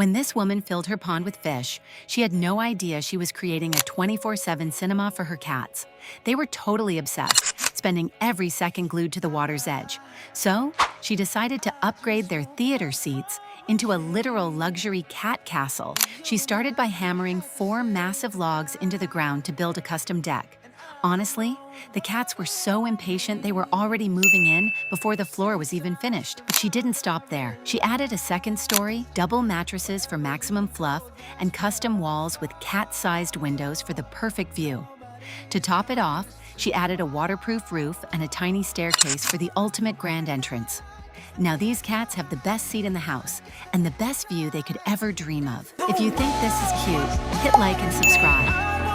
When this woman filled her pond with fish, she had no idea she was creating a 24/7 cinema for her cats. They were totally obsessed, spending every second glued to the water's edge. So, she decided to upgrade their theater seats into a literal luxury cat castle. She started by hammering 4 massive logs into the ground to build a custom deck. Honestly, the cats were so impatient they were already moving in before the floor was even finished. But she didn't stop there. She added a second story, double mattresses for maximum fluff, and custom walls with cat-sized windows for the perfect view. To top it off, she added a waterproof roof and a tiny staircase for the ultimate grand entrance. Now these cats have the best seat in the house and the best view they could ever dream of. If you think this is cute, hit like and subscribe.